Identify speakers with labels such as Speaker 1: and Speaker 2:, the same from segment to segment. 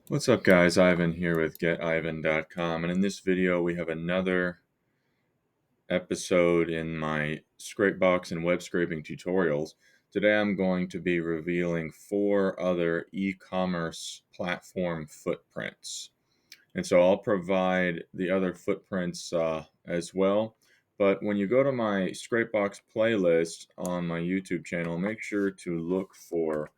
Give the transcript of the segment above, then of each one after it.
Speaker 1: What's up guys, Ivan here with getivan.com, and in this video we have another episode in my Scrapebox and web scraping tutorials. Today I'm going to be revealing 4 other e-commerce platform footprints. And so I'll provide the other footprints as well. But when you go to my Scrapebox playlist on my YouTube channel, make sure to look for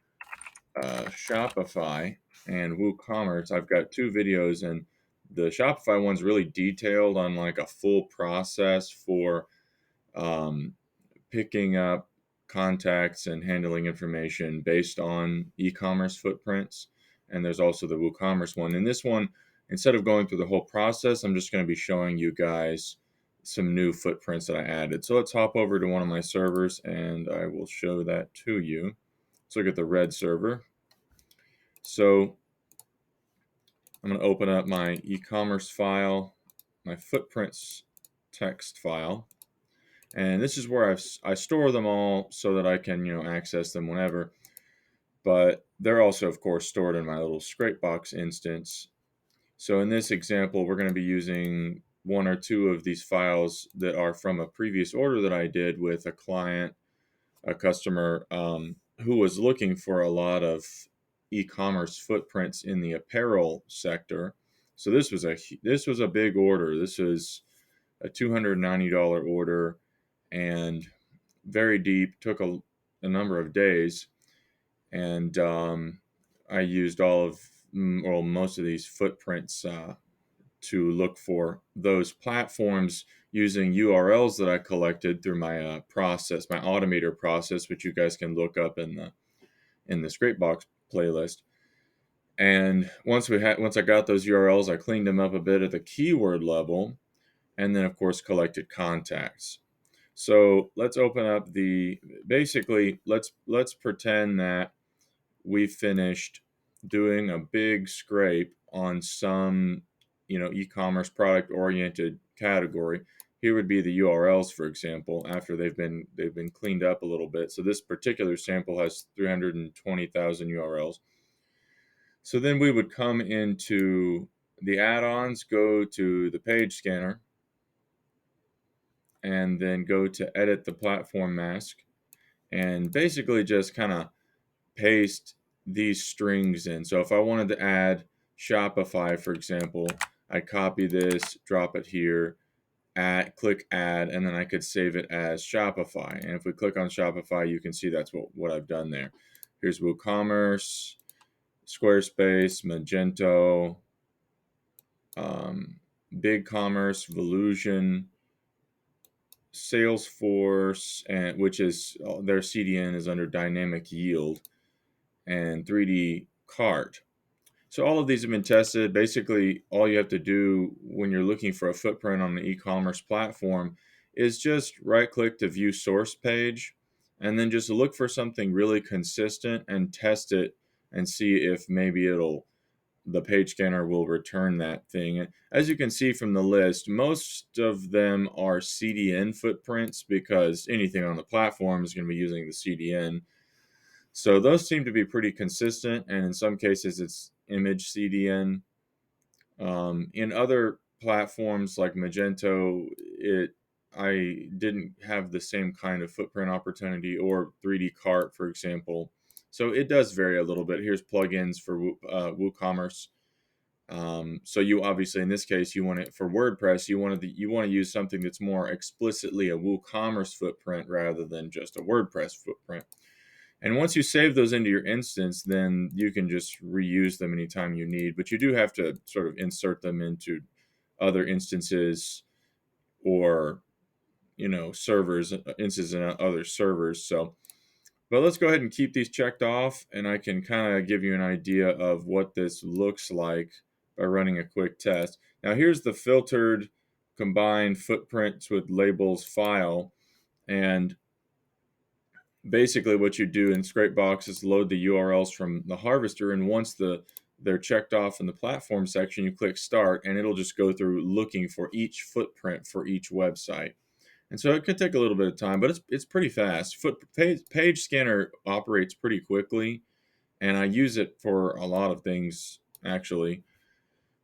Speaker 1: Shopify and WooCommerce. I've got 2 videos, and the Shopify one's really detailed on like a full process for um, picking up contacts and handling information based on e-commerce footprints. And there's also the WooCommerce one. In this one, instead of going through the whole process, I'm just going to be showing you guys some new footprints that I added. So let's hop over to one of my servers and I will show that to you. Let's look at the red server. So I'm going to open up my e-commerce file, my footprints text file, and this is where I store them all so that I can access them whenever. But they're also, of course, stored in my little Scrapebox instance. So in this example, we're going to be using 1 or 2 of these files that are from a previous order that I did with a client, a customer who was looking for a lot of e-commerce footprints in the apparel sector. So this was a big order. This was a $290 order and very deep. Took a number of days, and I used most of these footprints to look for those platforms using URLs that I collected through my process, my automator process, which you guys can look up in the Scrapebox playlist. And once I got those URLs, I cleaned them up a bit at the keyword level, and then of course collected contacts. So let's open up basically let's pretend that we finished doing a big scrape on some e-commerce product oriented category. Here would be the URLs, for example, after they've been cleaned up a little bit. So this particular sample has 320,000 URLs. So then we would come into the add-ons, go to the page scanner, and then go to edit the platform mask, and basically just kind of paste these strings in. So if I wanted to add Shopify, for example, I copy this, drop it here, click add, and then I could save it as Shopify. And if we click on Shopify, you can see that's what I've done there. Here's WooCommerce, Squarespace, Magento, BigCommerce, Volusion, Salesforce, and which is their CDN is under Dynamic Yield, and 3D Cart. So all of these have been tested. Basically, all you have to do when you're looking for a footprint on an e-commerce platform is just right-click to view source page, and then just look for something really consistent and test it and see if maybe the page scanner will return that thing. As you can see from the list, most of them are CDN footprints because anything on the platform is going to be using the CDN. So those seem to be pretty consistent, and in some cases it's image CDN. In other platforms like Magento, I didn't have the same kind of footprint opportunity, or 3D Cart, for example. So it does vary a little bit. Here's plugins for WooCommerce. So you obviously, in this case, you want it for WordPress. You want to use something that's more explicitly a WooCommerce footprint rather than just a WordPress footprint. And once you save those into your instance, then you can just reuse them anytime you need. But you do have to sort of insert them into other instances, or servers, instances in other servers. So, but let's go ahead and keep these checked off, and I can kind of give you an idea of what this looks like by running a quick test. Now here's the filtered combined footprints with labels file, and basically what you do in Scrapebox is load the URLs from the harvester, and once they're checked off in the platform section, you click start, and it'll just go through looking for each footprint for each website. And so it could take a little bit of time, but it's pretty fast. Page scanner operates pretty quickly, and I use it for a lot of things actually.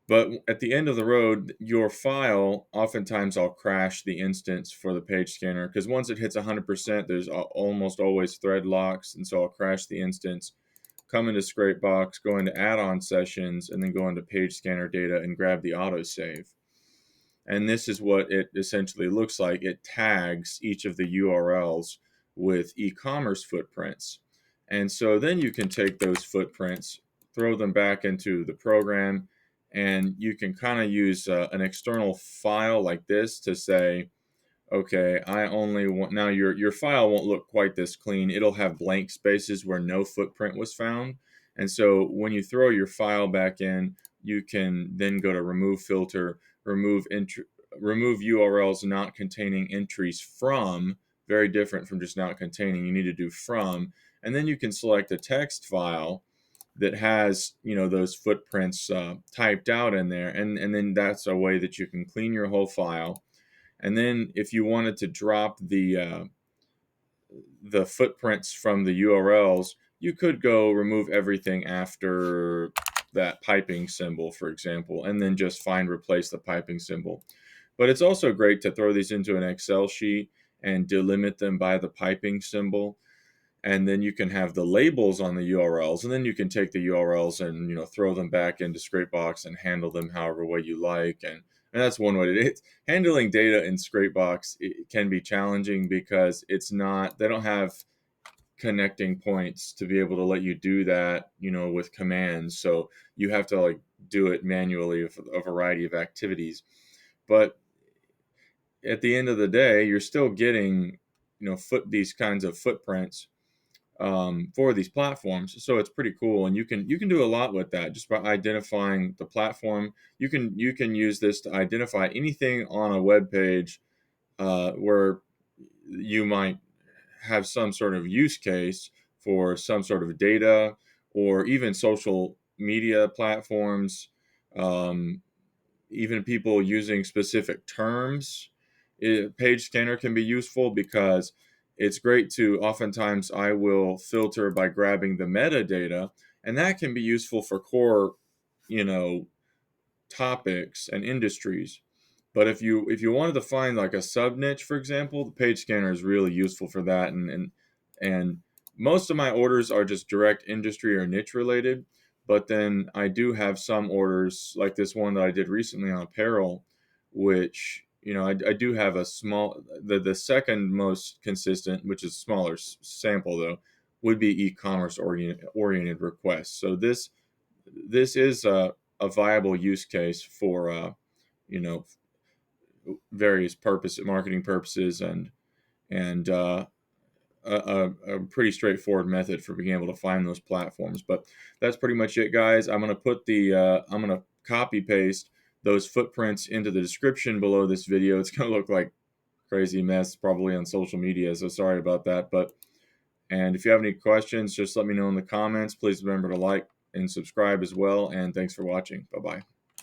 Speaker 1: But at the end of the road, your file, oftentimes I'll crash the instance for the page scanner, because once it hits 100%, there's almost always thread locks, and so I'll crash the instance, come into Scrapebox, go into add-on sessions, and then go into page scanner data and grab the autosave. And this is what it essentially looks like. It tags each of the URLs with e-commerce footprints. And so then you can take those footprints, throw them back into the program, and you can kind of use an external file like this to say, okay, I only want, now your file won't look quite this clean. It'll have blank spaces where no footprint was found. And so when you throw your file back in, you can then go to remove filter, remove URLs not containing entries from, very different from just not containing. You need to do from, and then you can select a text file that has, you know, those footprints typed out in there, and then that's a way that you can clean your whole file. And then if you wanted to drop the footprints from the URLs, you could go remove everything after that piping symbol, for example, and then just replace the piping symbol. But it's also great to throw these into an Excel sheet and delimit them by the piping symbol. And then you can have the labels on the URLs, and then you can take the URLs and, you know, throw them back into Scrapebox and handle them however way you like. And that's one way to do it. Handling data in Scrapebox, it can be challenging because it's not, they don't have connecting points to be able to let you do that, you know, with commands. So you have to like do it manually with a variety of activities. But at the end of the day, you're still getting, you know, these kinds of footprints for these platforms. So it's pretty cool, and you can do a lot with that just by identifying the platform. You can use this to identify anything on a web page where you might have some sort of use case for some sort of data, or even social media platforms, um, even people using specific terms. Page Scanner can be useful because it's great to, oftentimes I will filter by grabbing the metadata, and that can be useful for core, you know, topics and industries. But if you wanted to find like a sub niche, for example, the page scanner is really useful for that. And most of my orders are just direct industry or niche related. But then I do have some orders like this one that I did recently on apparel, which, you know, I do have a small, the second most consistent, which is smaller sample though, would be e-commerce oriented requests. So this is a viable use case for you know, various marketing purposes, and a pretty straightforward method for being able to find those platforms. But that's pretty much it, guys. I'm gonna copy paste those footprints into the description below this video. It's gonna look like crazy mess probably on social media, so sorry about that. And if you have any questions, just let me know in the comments. Please remember to like and subscribe as well, and thanks for watching. Bye bye.